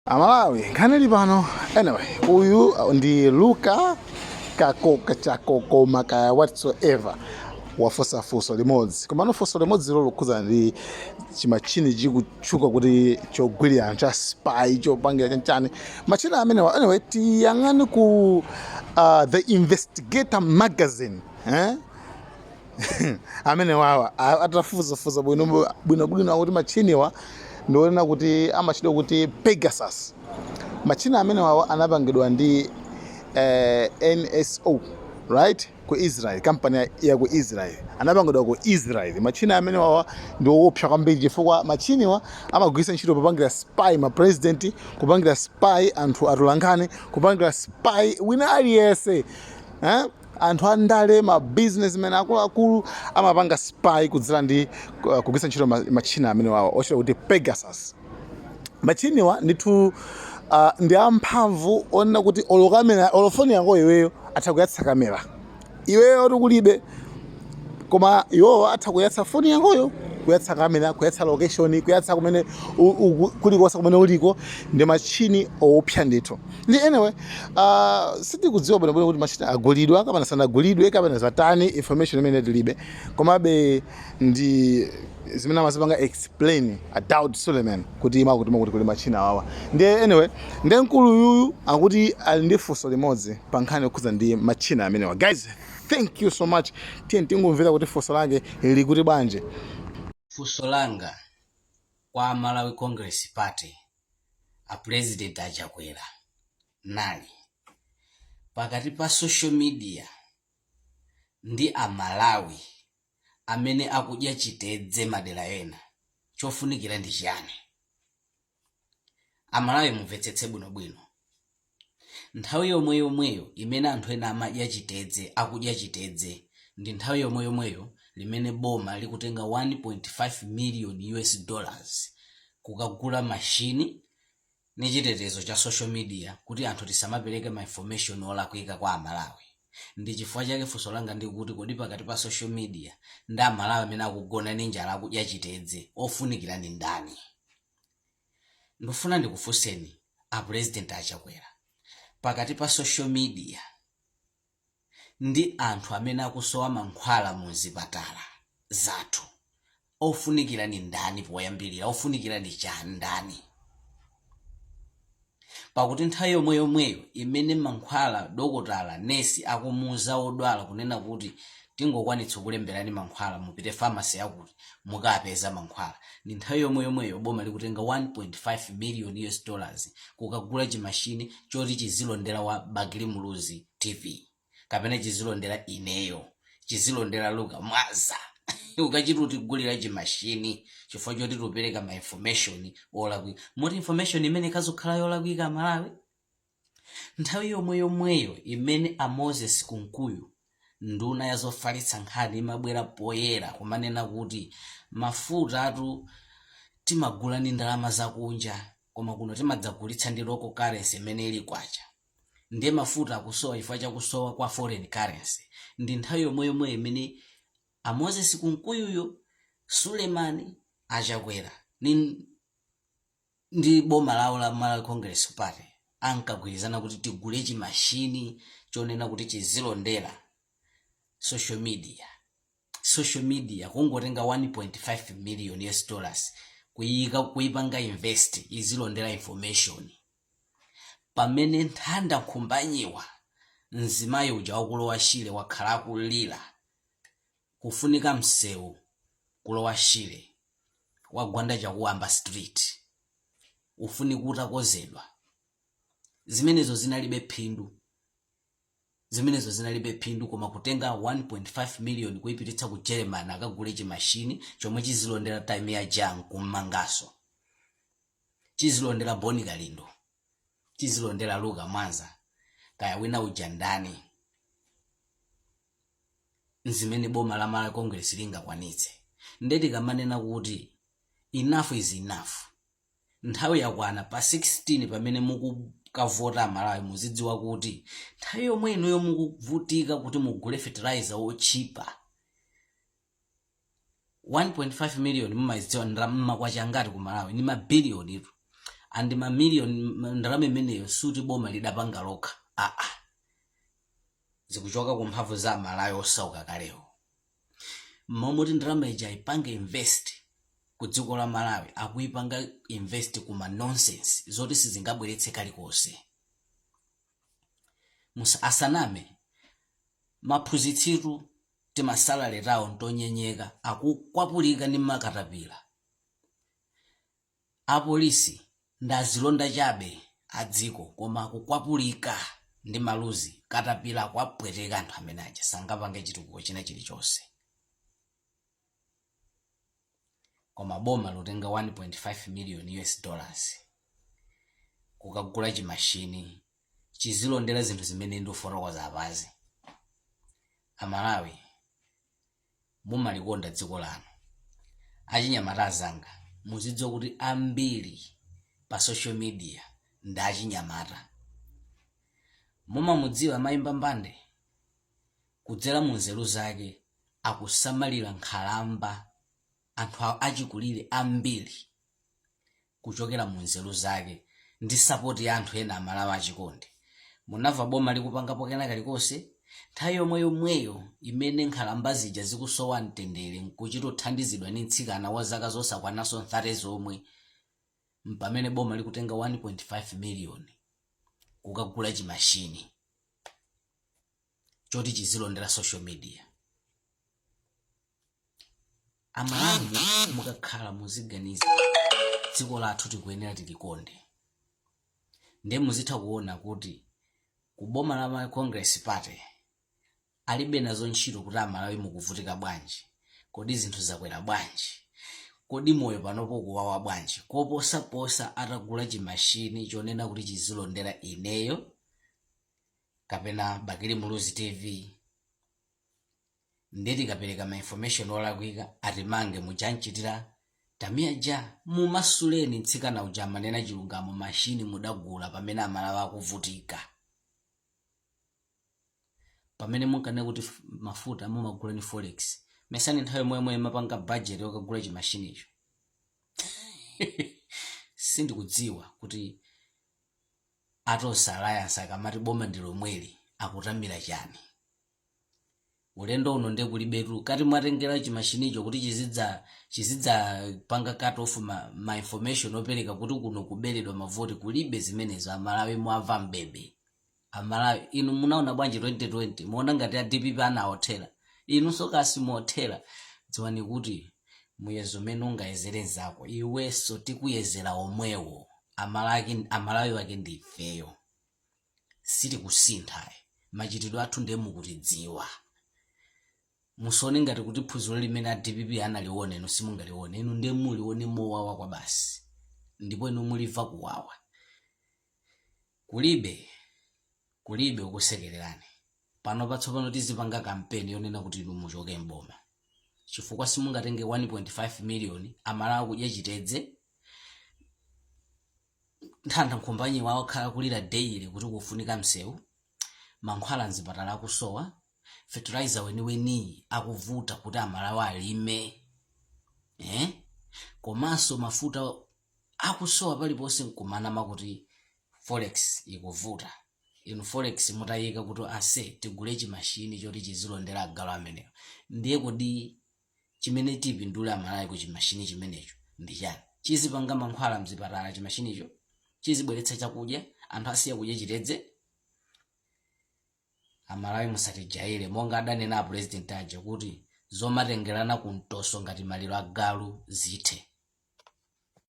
Amalawi nkhani pano anyway uyu ndi Luka kakoka chakoko makaya whatsoever wafosa funso limodzi komano funso limodzi lolo likukhuza ndi chimachini chikutchuka kuti chogwirira anthu cha spy chopangira chanchani machina amenewa anyway tiyang'ane ku The Investigator magazine amenewawa atafufuza bwinobwino akuti machiniwa ndiona kuti amachidwa kuti Pegasus. Machina amenewawa anapangidwa ndi NSO, right? Ku Israel, company ya ku Israel. Anapangidwa ku Israel. Machina amenewawa ndio wopsa kwambiri chifukwa machiniwa amagwisa ntchito popangira spy ma president, kupangira spy anthu atulangane, kupangira spy wina aliyense. Anthu andale ma businessmen akulu amapanga spy kudzera ndi kugwisa ntchito machina amenewawa ochita kuti Pegasus. Machiniwa ndithu ndi amphamvu ona kuti olofoni yako iweyo atha kuyatsa kamera iweyo tikulibe koma iwo atha kuyatsa foni yakoyo kuyatsa kamera kuyatsa location kuyatsa kumene kulikonse kumene uliko ndi machini opsa ndithu ndi anyway sitikudziwa bwinobwino kuti machini agulidwa kapena sanagulidwe kapena zatani information imene tilibe komabe ndi zimene amazipanga explain Daud Suleiman kuti imakutima kuti kuli machina awawa ndi anyway ndi mkulu yuyu akuti ali ndi funso limodzi pa nkhani yokhuza ndi machina amenewa. Guys, thank you so much. Tingumvera kuti funso lake likuti banje. Funso langa kwa Malawi Congress Party a president achakwera nali pakati pa social media ndi amalawi amene akudya chitedze madera ena chofunikira ndi chiyani? Amalawi mumvetsetse bwinobwino. Nthawi yomweyo imene anthu ena amadya chitedze akudya chitedze ndi nthawi yomweyo limene boma likutenga 1.5 million US dollars kukagula mashini ni chitetezo cha social media kuti anthu tisamapereke ma information olakwika kwa amalawi. Ndi chifukwa chake funso langa ndi kuti kodi pakati pa social media ndi amalawi amene akugona ndi njala akudya chitedze ofunikira ndi ndani? Ndifuna ndikufunseni a president achakwera pakati pa social media ndi anthu amene akusowa mankhwala mu zipatala zathu ofunikira ndi ndani? Poyambirira ofunikira ndi chani ndani? Pakuti nthawi yomweyo imene mankhwala dokotala nesi akumuza odwala kunena kuti tingokwanitsa kulemberani mankhwala mupite pharmacy yakuti mukapeza mankhwala, ndi nthawi yomweyo boma likutenga 1.5 million US dollars kukagula chimashini choti chizilondera wa Bagiri Muluzi TV kapena chizilondera ineyo, chizilondera Luka Mwaza ukachituti kugulira chimashini chifukwa choti tupereka ma information olakwika. Moti information imene ikazokhala yolakwika Malawi? Nthawi yomweyo imene a Moses Kunkuyu nduna yazofalitsa nkhani imabwera poyera kumanena kuti mafuta atu timagula ndi ndalama zakunja koma kuno timadzagulitsa ndi local currency imene ili kwacha, ndiye mafuta akusowa chifukwa chakusowa kwa foreign currency. Ndi nthawi yomweyo imene a Moses Kunkuyuyo Suleiman achakwera ndi boma lawo la Malawi Congress Party ankagwirizana kuti tigule chimashini chonena kuti chizilondera social media kungotenga 1.5 million US dollars kuipanga invest izilondera information. Pamene nthanda nkhumbanyiwa mzimayi uja wakulowa Shile wakhala kulira kufunika msewu kulowa Shile wagwanda chakuwamba street ufunika utakozedwa. Zimenezo zinalibe phindu koma kutenga 1.5 million kuipititsa ku German akagule chimashini chomwe chizilondera time ya jam kummangaso, chizilondera Boni Kalindo, chizilondera Luka Mwaza kaya wina uja ndani. Nzimene boma la Malawi Congress lingakwanitse. Ndeti kamanena kuti enough is enough. Nthawi yakwana pa 16 pamene mukukavota Malawi muzidziwa kuti nthawi yomwe inoyo mukuvutika kuti mugule fertilizer ochipa 1.5 million mumazidziwa ndalama kwachangati ku Malawi ni mabiliyoni. andi mamiliyoni ndalama imeneyo suti boma lidapanga lokha zikuchoka ku mphamvu za Amalawi osauka kalewo. Momoti ndalama ija ipange invest ku dziko la Malawi akuipanga invest kuma nonsense zoti sizingabweretse kalikonse. Asaname maphunzitsiru timasalale tawo ntonyenyeka akukwapulika ndi makatapila. Apolisi ndazilonda chabe adziko koma akukwapulika ndi maluzi katapila kwapweteka anthu amene aja sangapange chitukuko china chilichonse. Koma boma lutenga 1.5 million US dollars kukagula chimashini chizilondera zinthu zimene ndoforokoza apazi. Amalawi mumalikonda dziko lanu. Achinyamata azanga muzidziwa kuti ambiri pa social media ndi achinyamata. Mumamudziwa mayimba mbande kudzera mu nzeru zake akusamalira nkhalamba anthu achikulire ambiri kuchokera mu nzeru zake ndi support ya anthu ena Amalawi achikondi. Munamva boma likupangapo kena kalikonse nthawi yomweyo imene nkhalamba zija zikusowa mtendere nkuchitothandizidwa ndi mtsikana wa zaka zosakwananso 30 zomwe mpamene boma likutenga 1.5 million kukagula chimashini choti chizilondera social media. Amalawi mukakhala muziganiza dziko lathu tikuyenera tilikonde. Ndiye muzitha kuona kuti kuboma la Congress Party alibe nazo ntchito kuti Amalawi mukuvutika bwanji, kodi zinthu zakwera bwanji, kodi moyo panopo kuwawa bwanji, koposaposa atagula chimashini chonena kuti chizilondera ineyo kapena Bakili Muluzi TV. Ndeti kapereka ma information olakwika atimange muchanchitira tamia ja mumasuleni mtsikana uja manena chilungamo mashini mudagula pamene Amalawi akuvutika. Pamene munkane kuti mafuta mumagula ni forex mesani nthawi mwemwe mapanga budget yokagula chimashini icho. Sindikudziwa kuti Atosa Alliance akamati boma ndilo mweli akutamira chani. Ulendo uno nde kulibetu kati mwatengera chimashini icho kuti chizidza panga cut off ma information opereka kuti kuno kuberedwa mavoti kulibe zimenezo. Amalawi mwava mbebe. Amalawi inu munaona bwanji 2020 muona ngati a DPP anaothera inu sokasi muothera. Dziwani kuti muyezo mene ungayezere zako iweso tikuyezera omwewo. Amalawi wake ndifeyo siti kusintha machitidwe athu ndiye mukutidziwa. Musone ngati kuti phunziro limene a DPP analione inu simungalione. Inu ndiye mulione mowawa kwa basi ndipo inu muliva kuwawa. Kulibe ukusekererani. Pano patsopano tizipanga kampeni yonena kuti inu muchoke mboma. Chifukwa simungatenge 1.5 million Amalawi kudya chitedze. Nthanda mkhombanyi wawo khala kulira daily kuti kufunika msewu. Mankhwala mzipatala akusowa. Fertilizer weni akuvuta kuti Amalawi alime. Komanso mafuta akusowa paliponse nkumana makuti forex ikuvuta. Inu forex mutayika kuti ase tigule chimashini choti chizilondera agalo amenewo. Ndiye kodi chimene tipindule Amalawi ku chimashini chimenecho ndi chani? Chizipanga mankhwala mzipatala chimashinicho? Chizibweretsa chakudya anthu asiya kudya chitedze? Amalawi musatijaire monga adanena president aja kuti zomatengerana kumtoso ngati maliro agalu zithe.